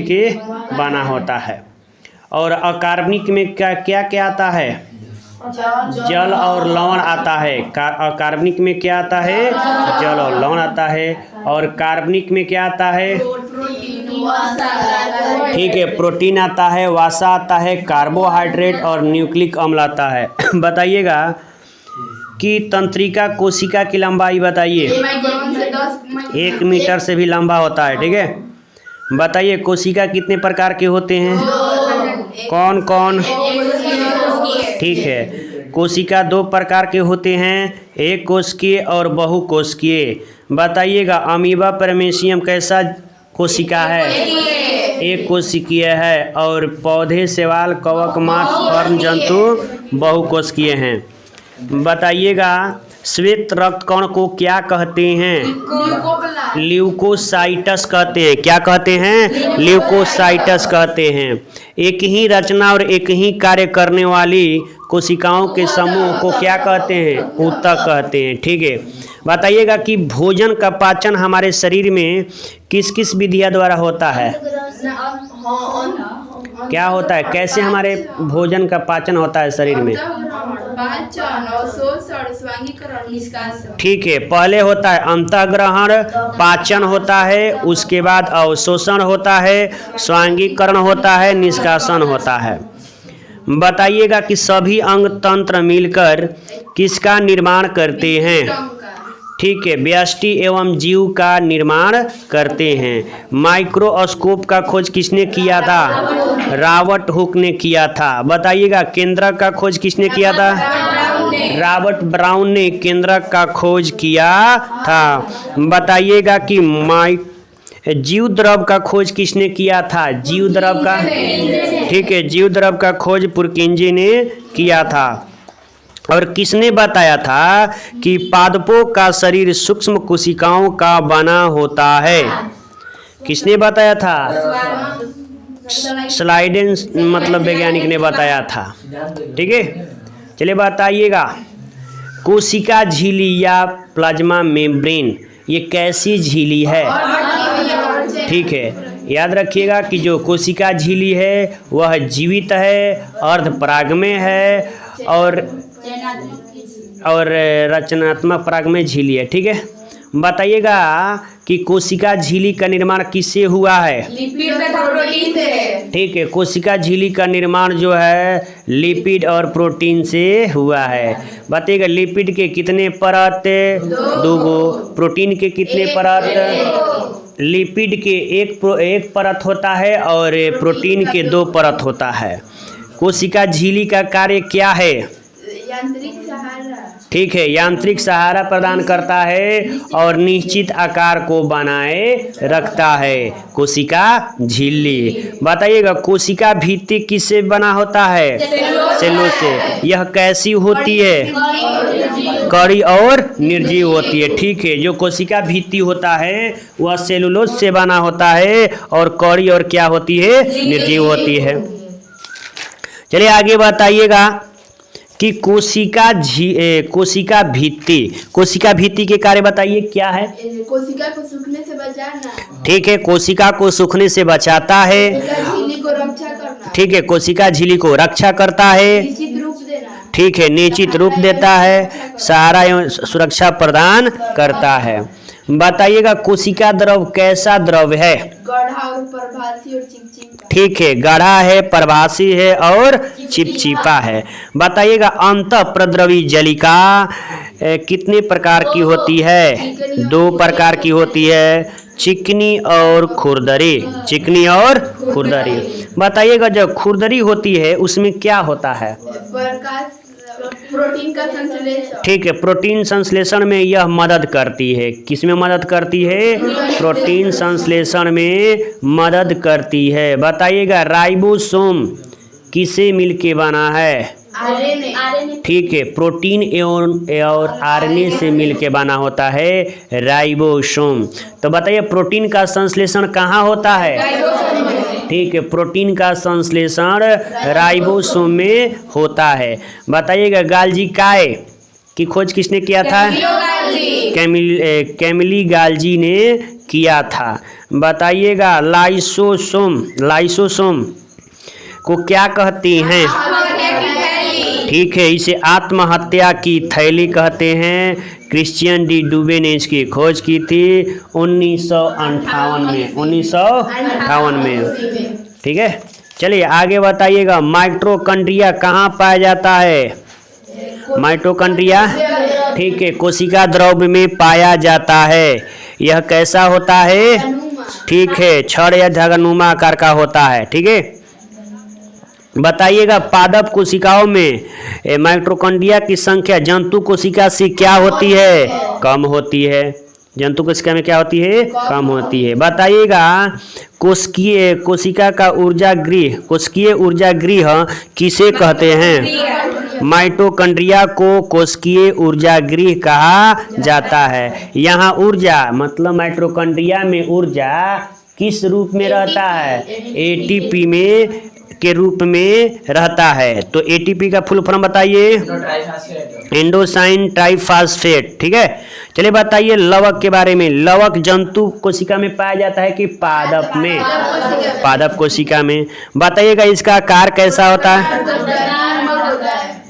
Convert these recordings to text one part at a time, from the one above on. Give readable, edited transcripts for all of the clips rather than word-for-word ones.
के बना होता है। और अकार्बनिक में क्या क्या क्या आता है? जल और लवण आता है। अकार्बनिक में क्या आता है? जल और लवण आता है। और कार्बनिक में क्या आता है? ठीक है, प्रोटीन आता है, वसा आता है, कार्बोहाइड्रेट और न्यूक्लिक अम्ल आता है। बताइएगा कि तंत्रिका कोशिका की लंबाई बताइए। 1 मीटर से भी लंबा होता है। ठीक है, बताइए कोशिका कितने प्रकार के होते हैं? कौन कौन? ठीक है, कोशिका 2 प्रकार के होते हैं, एक कोशिकीय और बहुकोशिकीय। बताइएगा अमीबा पैरामीशियम कैसा कोशिका है? एक कोशिकीय है। और पौधे, शैवाल, कवक, माछ, फर्न जंतु बहुकोशिकीय हैं। बताइएगा श्वेत रक्त कण को क्या कहते हैं? ल्यूकोसाइटस कहते हैं। क्या कहते हैं? ल्यूकोसाइटस कहते हैं। एक ही रचना और एक ही कार्य करने वाली कोशिकाओं के समूह को क्या कहते हैं? ऊतक कहते हैं। ठीक है, बताइएगा कि भोजन का पाचन हमारे शरीर में किस किस विधियों द्वारा होता है? क्या होता है? कैसे हमारे भोजन का पाचन होता है शरीर में? ठीक है, पहले होता है अंतःग्रहण, पाचन होता है, उसके बाद अवशोषण होता है, स्वांगीकरण होता है, निष्कासन होता है। बताइएगा कि सभी अंग तंत्र मिलकर किसका निर्माण करते हैं? ठीक है, व्यष्टि एवं जीव का निर्माण करते हैं। माइक्रोस्कोप का खोज किसने किया था? रॉबर्ट हुक ने किया था। बताइएगा केंद्रक का खोज किसने किया था? रॉबर्ट ब्राउन ने केंद्रक का खोज किया था। बताइएगा कि जीव द्रव का खोज किसने किया था? जीव द्रव का, ठीक है, जीव द्रव का खोज पुरकिंजी ने किया था। और किसने बताया था कि पादपों का शरीर सूक्ष्म कोशिकाओं का बना होता है? किसने बताया था? स्लाइडेन मतलब वैज्ञानिक ने बताया था। ठीक है, चलिए बताइएगा कोशिका झिल्ली या प्लाज्मा मेम्ब्रेन ये कैसी झिल्ली है? ठीक है, याद रखिएगा कि जो कोशिका झिल्ली है वह जीवित है, अर्धपरागमय है और रचनात्मक परागमय झिल्ली है। ठीक है, बताइएगा कि कोशिका झिल्ली का निर्माण किससे हुआ है? लिपिड तथा प्रोटीन से। ठीक है, कोशिका झिल्ली का निर्माण जो है लिपिड और प्रोटीन से हुआ है। बताइएगा लिपिड के कितने परत? 2 गो। प्रोटीन के कितने परत? लिपिड के एक परत होता है और प्रोटीन के 2 परत होता है। कोशिका झिल्ली का कार्य क्या है? यांत्रिक सहारा। ठीक है, यांत्रिक सहारा प्रदान करता है और निश्चित आकार को बनाए रखता है कोशिका झिल्ली। बताइएगा कोशिका भित्ति किससे बना होता है? सेलुलोज से। यह कैसी होती है? कड़ी और निर्जीव होती है। ठीक है, जो कोशिका भित्ति होता है वह सेलुलोज से बना होता है और कड़ी और क्या होती है? निर्जीव होती है। चलिए आगे बताइएगा कि कोशिका भित्ति के कार्य बताइए क्या है? कोशिका को सूखने से बचाना। ठीक है, कोशिका को सूखने से बचाता है। झिल्ली को रक्षा करना। ठीक है, कोशिका झिल्ली को रक्षा करता है। निश्चित रूप देना। ठीक है, निश्चित रूप देता है, सहारा एवं सुरक्षा प्रदान करता है। बताइएगा कोशिका द्रव कैसा द्रव है? गाढ़ा और प्रभासी और चिपचिपा। ठीक है, गाढ़ा है, प्रभासी है और चिपचिपा है। बताइएगा अंतःप्रद्रवी जलिका कितने प्रकार की होती है? 2 प्रकार की होती है, चिकनी और खुरदरी। चिकनी और खुरदरी। बताइएगा जब खुरदरी होती है उसमें क्या होता है? प्रोटीन का संश्लेषण। ठीक है, प्रोटीन संश्लेषण में यह मदद करती है। किस में मदद करती है? प्रोटीन संश्लेषण में मदद करती है। बताइएगा राइबोसोम किसे मिलके बना है? आरएनए। ठीक है, प्रोटीन और आरएनए से मिलके बना होता है राइबोसोम। तो बताइए प्रोटीन का संश्लेषण कहाँ होता है? ठीक है, प्रोटीन का संश्लेषण राइबोसोम में होता है। बताइएगा गाल्जी काय की खोज किसने किया था? कैमिली गाल्जी ने किया था। बताइएगा लाइसोसोम को क्या कहती हैं? ठीक है, इसे आत्महत्या की थैली कहते हैं। क्रिश्चियन डी डुबे ने इसकी खोज की थी 1958 में। ठीक है, चलिए आगे बताइएगा, माइटोकॉन्ड्रिया कहाँ पाया जाता है? माइटोकॉन्ड्रिया ठीक है, कोशिका द्रव्य में पाया जाता है। यह कैसा होता है? ठीक है, छड़ या धनुमा आकार का होता है। ठीक है, बताइएगा पादप कोशिकाओं में माइटोकॉन्ड्रिया की संख्या जंतु कोशिका से क्या होती है? कम होती है। जंतु कोशिका में क्या होती है? कम होती है। बताइएगा कोशिका का कोशिकीय ऊर्जा गृह किसे कहते हैं? माइटोकॉन्ड्रिया को कोशिकीय ऊर्जा गृह कहा जाता है। यहाँ ऊर्जा मतलब माइटोकॉन्ड्रिया में ऊर्जा किस रूप में रहता है? एटीपी में के रूप में रहता है। तो एटीपी का फुल फॉर्म बताइए। एंडोसाइन ट्राइफॉस्फेट। ठीक है, चलिए बताइए लवक के बारे में। लवक जंतु कोशिका में पाया जाता है कि पादप में? पादप कोशिका में। बताइएगा इसका आकार कैसा होता है?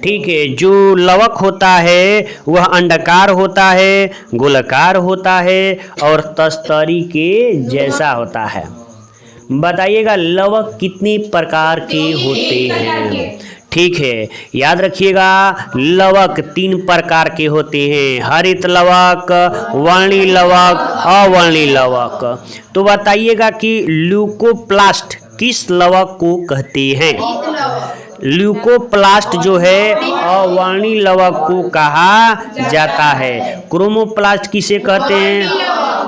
ठीक है, जो लवक होता है वह अंडाकार होता है, गोलाकार होता है और तस्तरी के जैसा होता है। बताइएगा लवक कितनी प्रकार के होते हैं? ठीक है, याद रखिएगा लवक 3 प्रकार के होते हैं, हरित लवक, वर्णी लवक, अवर्णी लवक। तो बताइएगा कि ल्यूकोप्लास्ट किस लवक को कहते हैं? ल्यूकोप्लास्ट जो है अवर्णी लवक को कहा जाता है। क्रोमोप्लास्ट किसे कहते हैं?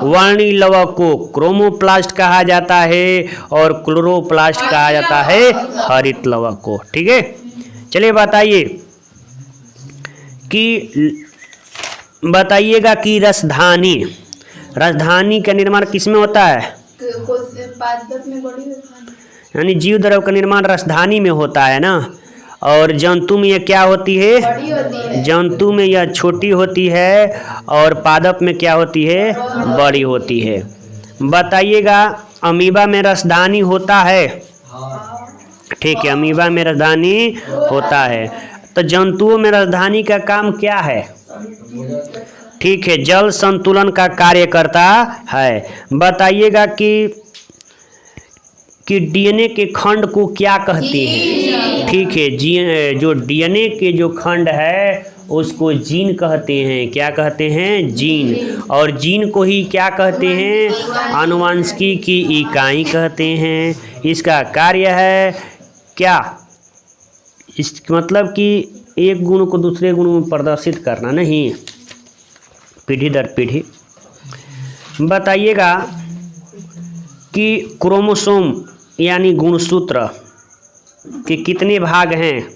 वर्णी लवक को क्रोमोप्लास्ट कहा जाता है और क्लोरोप्लास्ट कहा जाता है हरित लवक को। ठीक है, चलिए बताइएगा कि राजधानी का निर्माण किस में होता है? यानी जीव द्रव्य का निर्माण राजधानी में होता है ना। और जंतु में यह क्या होती है? जंतु में यह छोटी होती है और पादप में क्या होती है? बड़ी होती है। बताइएगा अमीबा में राजधानी होता है? ठीक है, अमीबा में राजधानी होता है। तो जंतुओं में राजधानी का काम क्या है? ठीक है, जल संतुलन का कार्य करता है। बताइएगा कि डीएनए के खंड को क्या कहते हैं? ठीक है, जो डीएनए के जो खंड है उसको जीन कहते हैं। क्या कहते हैं? जीन। और जीन को ही क्या कहते हैं? आनुवंशिकी की इकाई कहते हैं। इसका कार्य है क्या? इस मतलब कि एक गुण को दूसरे गुण में प्रदर्शित करना, नहीं पीढ़ी दर पीढ़ी। बताइएगा कि क्रोमोसोम यानी गुणसूत्र के कितने भाग हैं?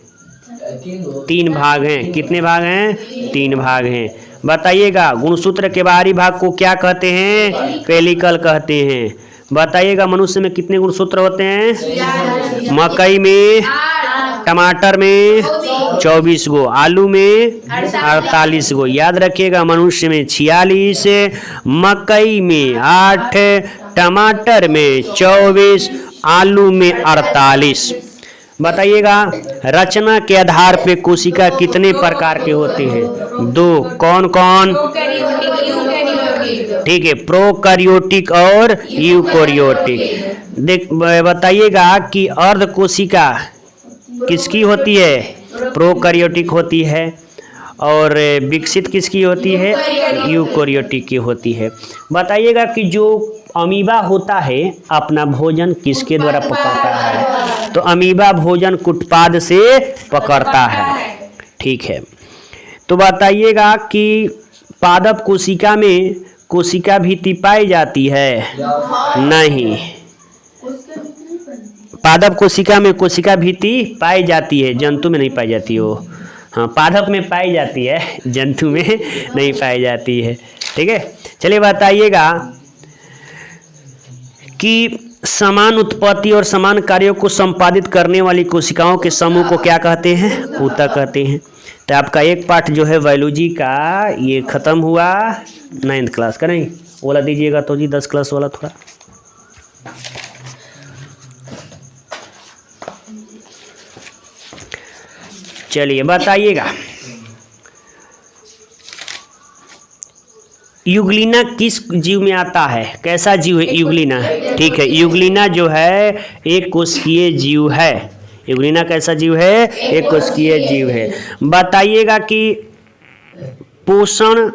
3 भाग हैं। कितने भाग हैं? 3 भाग हैं। बताइएगा गुणसूत्र के बाहरी भाग को क्या कहते हैं? पेलिकल कहते हैं। बताइएगा मनुष्य में कितने गुणसूत्र होते हैं? मकई में, टमाटर में 24 गो, आलू में 48 गो। याद रखिएगा मनुष्य में 46, मकई में 8, टमाटर में 24, आलू में 48। बताइएगा रचना के आधार पे कोशिका कितने प्रकार के होते हैं? 2। कौन कौन? ठीक है, प्रोकैरियोटिक और यूकैरियोटिक। बताइएगा कि अर्ध कोशिका किसकी होती है? प्रोकैरियोटिक होती है। और विकसित किसकी होती है? यूकैरियोटिक की होती है। बताइएगा कि जो अमीबा होता है अपना भोजन किसके द्वारा पकड़ता है? तो अमीबा भोजन कुटपाद से पकड़ता है। ठीक है, तो बताइएगा कि पादप कोशिका में कोशिका भित्ति पाई जाती है? नहीं। पादप कोशिका में कोशिका भित्ति पाई जाती है, जंतु में नहीं पाई जाती हो। हाँ, पादप में पाई जाती है, जंतु में नहीं पाई जाती है। ठीक है, चलिए बताइएगा कि समान उत्पत्ति और समान कार्यों को संपादित करने वाली कोशिकाओं के समूह को क्या कहते हैं? ऊतक कहते हैं। तो आपका एक पाठ जो है बायोलॉजी का ये ख़त्म हुआ 9th क्लास का, नहीं वो वाला दीजिएगा तो जी 10 क्लास वाला थोड़ा। चलिए बताइएगा, यूग्लिना किस जीव में आता है? कैसा जीव है यूग्लिना? ठीक है, यूग्लिना जो है एक कोशिकीय जीव है। यूग्लिना कैसा जीव है? एक कोशिकीय जीव है। बताइएगा कि पोषण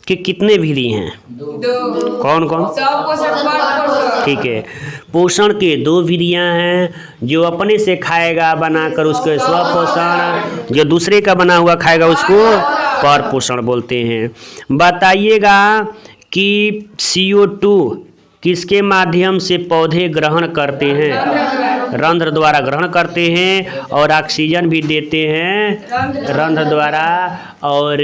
के कितने विधि हैं? कौन कौन? ठीक है, पोषण के 2 विधियां हैं। जो अपने से खाएगा बनाकर उसको स्वपोषण, जो दूसरे का बना हुआ खाएगा उसको पर पोषण बोलते हैं। बताइएगा कि CO2 किसके माध्यम से पौधे ग्रहण करते हैं? रंध्र द्वारा ग्रहण करते हैं। और ऑक्सीजन भी देते हैं रंध्र द्वारा। और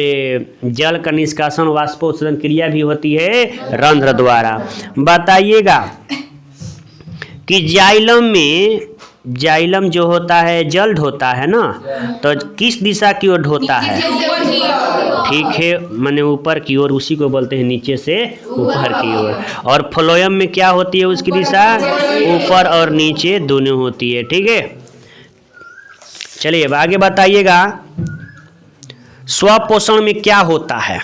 जल का निष्कासन वाष्पोत्सर्जन क्रिया भी होती है रंध्र द्वारा। बताइएगा कि जाइलम जो होता है जल ढोता है ना, तो किस दिशा की ओर ढोता है? ठीक है, माने ऊपर की ओर, उसी को बोलते हैं नीचे से ऊपर की ओर। और फ्लोएम में क्या होती है उसकी दिशा? ऊपर और नीचे दोनों होती है। ठीक है, चलिए अब आगे बताइएगा, स्वपोषण में क्या होता है?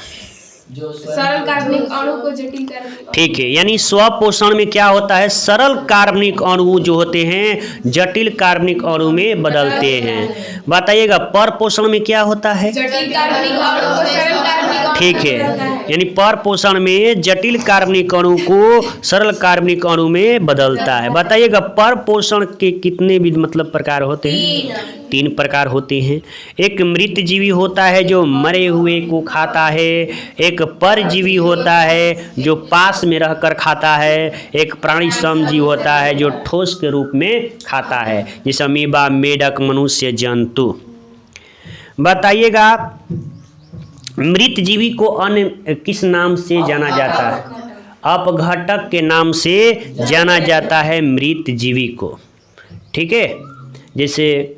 सरल कार्बनिक अणु को जटिल कार्बनिक। ठीक है, यानी स्वपोषण में क्या होता है? सरल कार्बनिक अणु जो होते हैं जटिल कार्बनिक अणु में बदलते हैं। बताइएगा पर पोषण में क्या होता है? जटिल कार्बनिक अणु को सरल कार्बनिक अणु। ठीक है, यानी पर पोषण में जटिल कार्बनिक अणु को सरल कार्बनिक अणु में बदलता है। बताइएगा पर पोषण के कितने भी मतलब प्रकार होते हैं? 3 प्रकार होते हैं। एक मृत जीवी होता है जो मरे हुए को खाता है। एक परजीवी होता है जो पास में रहकर खाता है। एक प्राणी समजीव होता है जो ठोस के रूप में खाता है, जैसे अमीबा, मेढक, मनुष्य, जंतु। बताइएगा मृत जीवी को अन्य किस नाम से जाना जाता है? अपघटक के नाम से जाना जाता है मृत जीवी को। ठीक है, जैसे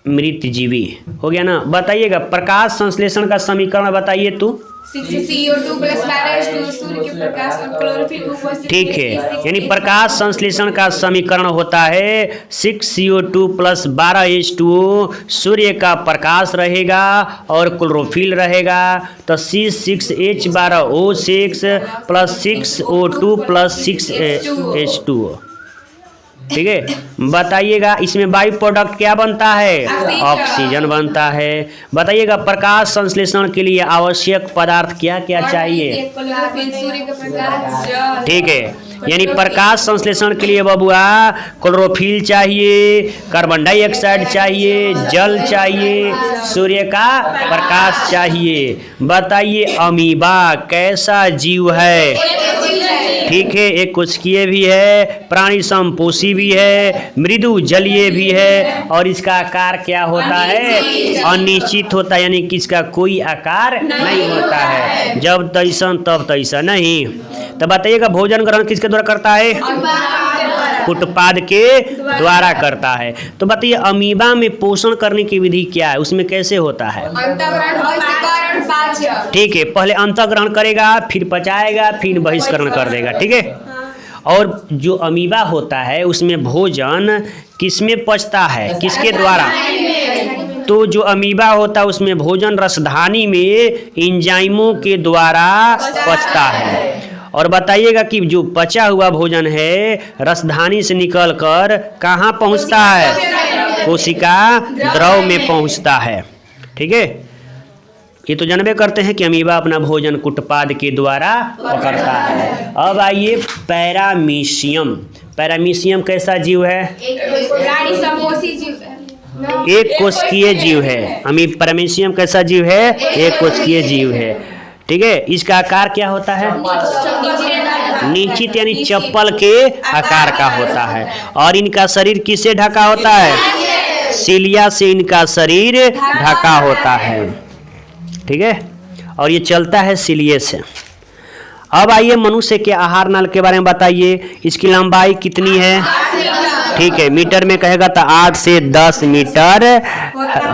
मृत जीवी हो गया ना। बताइएगा प्रकाश संश्लेषण का समीकरण बताइए तो। 6CO2 + 12H2O सूर्य के प्रकाश और क्लोरोफिल उपस्थिति। ठीक है, यानी प्रकाश संश्लेषण का समीकरण होता है 6CO2 + 12H2O। सूर्य का प्रकाश रहेगा और क्लोरोफिल रहेगा, तो C6H12O6 + 6O2 + 6H2O। ठीक है, बताइएगा इसमें बाई प्रोडक्ट क्या बनता है? ऑक्सीजन बनता है। बताइएगा प्रकाश संश्लेषण के लिए आवश्यक पदार्थ क्या क्या चाहिए? सूर्य का प्रकाश। ठीक है, यानी प्रकाश संश्लेषण के लिए बबुआ क्लोरोफिल चाहिए, कार्बन डाइऑक्साइड चाहिए, जल चाहिए, सूर्य का प्रकाश चाहिए। बताइए अमीबा कैसा जीव है? ठीक है, एक कोशिकीय भी है, प्राणी समपोषी भी है, मृदु जलीय भी है। और इसका आकार क्या होता है? अनिश्चित होता है, यानी कि इसका कोई आकार नहीं होता है। जब तैसन तब तैसा नहीं। तो बताइएगा भोजन ग्रहण किसके द्वारा करता है? कुटपाद के द्वारा करता है। तो बताइए अमीबा में पोषण करने की विधि क्या है? उसमें कैसे होता है? ठीक है, पहले अंतःग्रहण करेगा, फिर पचाएगा, फिर बहिष्करण कर देगा। ठीक है, और जो अमीबा होता है उसमें भोजन किसमें पचता है? किसके द्वारा? तो जो अमीबा होता है उसमें भोजन रसधानी में एंजाइमों के द्वारा पचता है। और बताइएगा कि जो पचा हुआ भोजन है रसधानी से निकलकर कहाँ पहुँचता है? कोशिका द्रव में पहुँचता है। ठीक है, ये तो जानबे करते हैं कि अमीबा अपना भोजन कुटपाद के द्वारा पकड़ता है। अब आइए पैरामीशियम। पैरामीशियम कैसा जीव है? एक कोशिकीय जीव है। पैरामीशियम कैसा जीव है? एक कोशिकीय जीव है। ठीक है, इसका आकार क्या होता है? निश्चित, यानी चप्पल के आकार का होता है। और इनका शरीर किससे ढका होता है? सिलिया से इनका शरीर ढका होता है। ठीक है, और ये चलता है सिलिए से। अब आइए मनुष्य के आहार नाल के बारे में बताइए। इसकी लंबाई कितनी है? ठीक है, मीटर में कहेगा तो 8 से 10 मीटर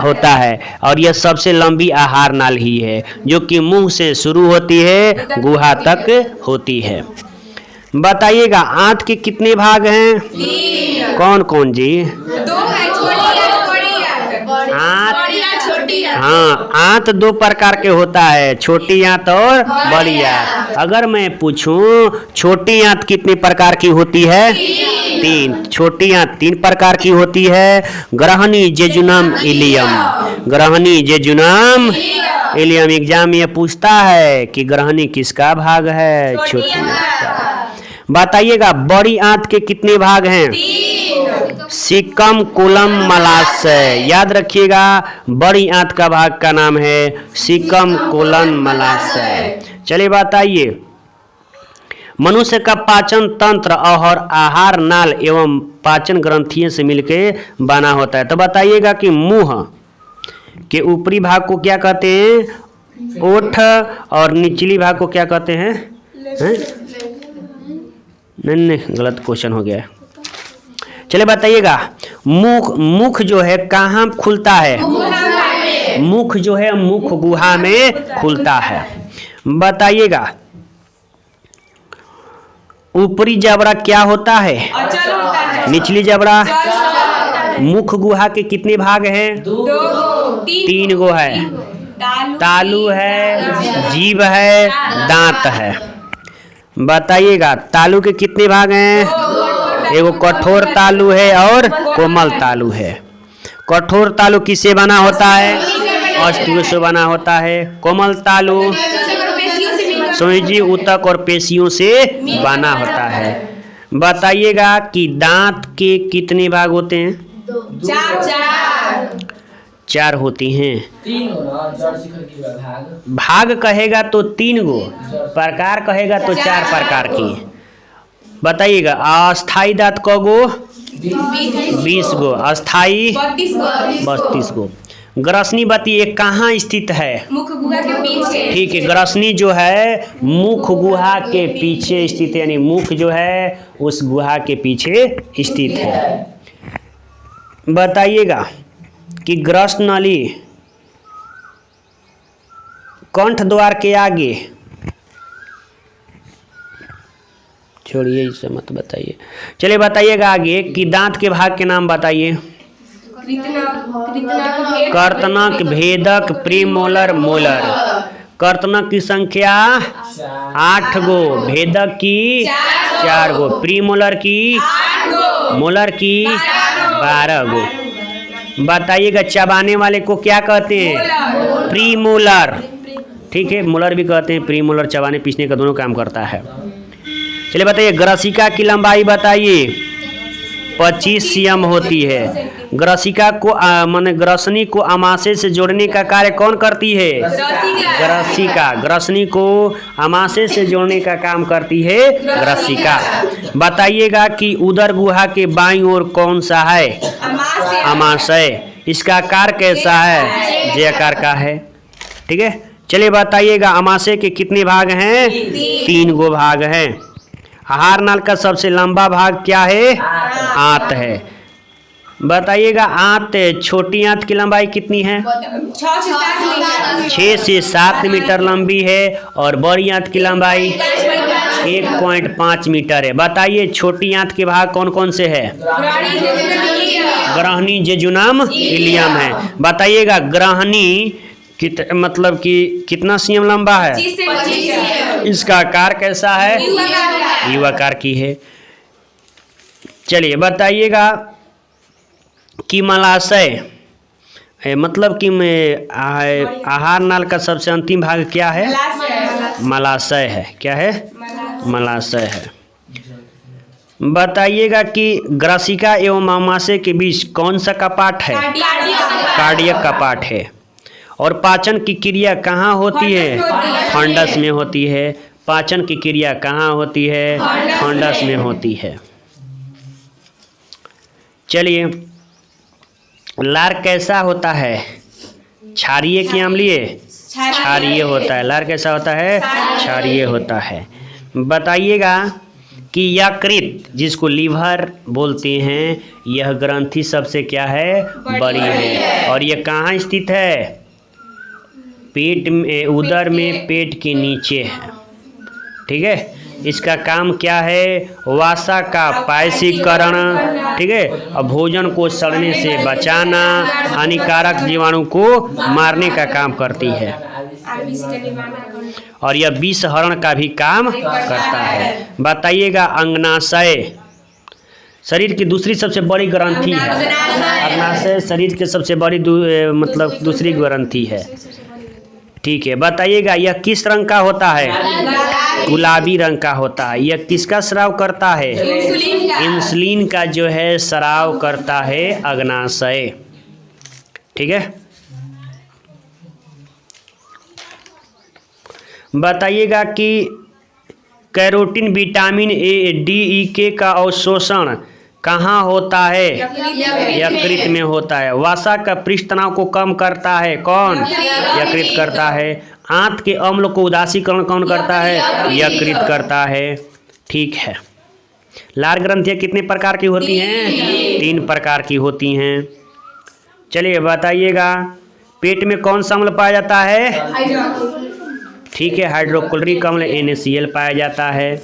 होता है। और यह सबसे लंबी आहार नाल ही है, जो कि मुंह से शुरू होती है, गुहा तक होती है। बताइएगा आंत के कितने भाग हैं? 3। कौन कौन जी? 2 है, छोटी आंत, बड़ी आंत। आंत, बड़ी आंत, छोटी आंत। हाँ, आंत 2 प्रकार के होता है, छोटी आंत और बड़ी आंत। अगर मैं पूछूं छोटी आंत कितने प्रकार की होती है? 3। छोटी आंत 3 प्रकार की होती है, ग्रहणी, जेजुनम, इलियम। ग्रहणी, जेजुनम, इलियम। एग्जाम में पूछता है कि ग्रहणी किसका भाग है? छोटी आंत का। बताइएगा बड़ी आंत के कितने भाग हैं? 3। सिकम, कोलम, मलाशय। याद रखिएगा बड़ी आंत का भाग का नाम है सिकम, कोलन, मलाशय। चलिए बताइए मनुष्य का पाचन तंत्र और आहार नाल एवं पाचन ग्रंथियों से मिलके बना होता है। तो बताइएगा कि मुंह के ऊपरी भाग को क्या कहते हैं? ओठ। और निचली भाग को क्या कहते हैं? नहीं, गलत क्वेश्चन हो गया है। चलिए बताइएगा मुख जो है कहाँ खुलता है? मुख जो है मुख गुहा में खुलता है। बताइएगा ऊपरी जबड़ा क्या होता है? अचल होता है। निचली जबड़ा? चल होता है। मुख गुहा के कितने भाग हैं? 2। 3 गो है। तालु है, जीभ है, दांत है। बताइएगा तालु के कितने भाग हैं? एगो कठोर तालु है और कोमल तालु है। कठोर तालु किससे बना होता है? अस्थि से बना होता है। कोमल तालु सोजी, ऊतक और पेशियों से बना होता है। बताइएगा कि दांत के कितने भाग होते हैं? 4 होती हैं। भाग कहेगा तो 3 गो, प्रकार कहेगा तो 4 प्रकार की। बताइएगा अस्थाई दांत क गो? 20 गो। अस्थाई 32 गो। ग्रसनी बताइए कहाँ स्थित है? मुख गुहा के पीछे। ठीक है, ग्रसनी जो है मुख गुहा के पीछे स्थित है, यानी मुख जो है उस गुहा के पीछे स्थित है। बताइएगा कि ग्रस्त नली कंठ द्वार के आगे, छोड़िए इसे मत बताइए। चलिए बताइएगा आगे कि दांत के भाग के नाम बताइए। कर्तनक, भेदक, प्रीमोलर, मोलर। कर्तनक की संख्या 8 गो, भेदक की 4 गो, प्रीमोलर की 8 गो, मोलर की 12 गो। बताइएगा चबाने वाले को क्या कहते हैं? प्रीमोलर। ठीक है, मोलर भी कहते हैं, प्रीमोलर चबाने पीसने का दोनों काम करता है। चलिए बताइए ग्रसिका की लंबाई बताइए। 25 cm होती है। ग्रसिका को माने ग्रसनी को अमाशय से जोड़ने का कार्य कौन करती है? ग्रसिका। ग्रसनी को अमाशय से जोड़ने का काम करती है ग्रसिका। बताइएगा कि उदर गुहा के बाईं ओर कौन सा है? अमाशय। इसका आकार कैसा है? जे आकार का है। ठीक है, चलिए बताइएगा अमाशय के कितने भाग हैं? 3 गो भाग हैं। आहार नाल का सबसे लंबा भाग क्या है? आंत है। बताइएगा आंत, छोटी आंत की लंबाई कितनी है? 6 से 7 मीटर लंबी है और बड़ी आंत की लंबाई 1.5 मीटर है। बताइए छोटी आंत के भाग कौन कौन से है? ग्रहणी, जेजुनम, इलियम है। बताइएगा ग्रहणी मतलब कि कितना सीएम लंबा है? 25 से 25। इसका आकार कैसा है? यू आकार की है। चलिए बताइएगा कि मलाशय मतलब कि आहार नाल का सबसे अंतिम भाग क्या है? मलाशय है। क्या है? मलाशय है। बताइएगा कि ग्रसिका एवं अमाशय के बीच कौन सा कपाट है? कार्डियक कपाट है। और पाचन की क्रिया कहाँ होती है? फंडस में होती है। पाचन की क्रिया कहाँ होती है? फंडस में होती है। चलिए लार कैसा होता है? क्षारीय कि अम्लीय? क्षारीय होता है। लार कैसा होता है? क्षारीय होता है। बताइएगा कि यकृत, जिसको लीवर बोलते हैं, यह ग्रंथि सबसे क्या है, बड़ी है। और यह कहाँ स्थित है, पेट में, उदर में, पेट के नीचे है। ठीक है, इसका काम क्या है, वसा का पायसीकरण, ठीक है, और भोजन को सड़ने से बचाना, हानिकारक जीवाणु को मारने का काम करती है। और यह विषहरण का भी काम करता है। बताइएगा, अंगनाशय शरीर की दूसरी सबसे बड़ी ग्रंथि है। अंगनाशय शरीर की सबसे बड़ी मतलब दूसरी ग्रंथि है। ठीक है, बताइएगा, यह किस रंग का होता है, गुलाबी रंग का होता है। यह किसका स्राव करता है, इंसुलिन का जो है स्राव करता है अग्नाशय। ठीक है, बताइएगा कि कैरोटीन, विटामिन ए, डी, ई, के का अवशोषण कहाँ होता है, यकृत में होता है। वसा का पृष्ठ तनाव को कम करता है, कौन, यकृत करता है। आंत के अम्ल को उदासीकरण कौन करता है, यकृत करता है। ठीक है, लार ग्रंथियाँ कितने प्रकार की होती हैं, 3 प्रकार की होती हैं। चलिए बताइएगा, पेट में कौन सा अम्ल पाया जाता है, ठीक है, हाइड्रोक्लोरिक अम्ल NaCl पाया जाता है।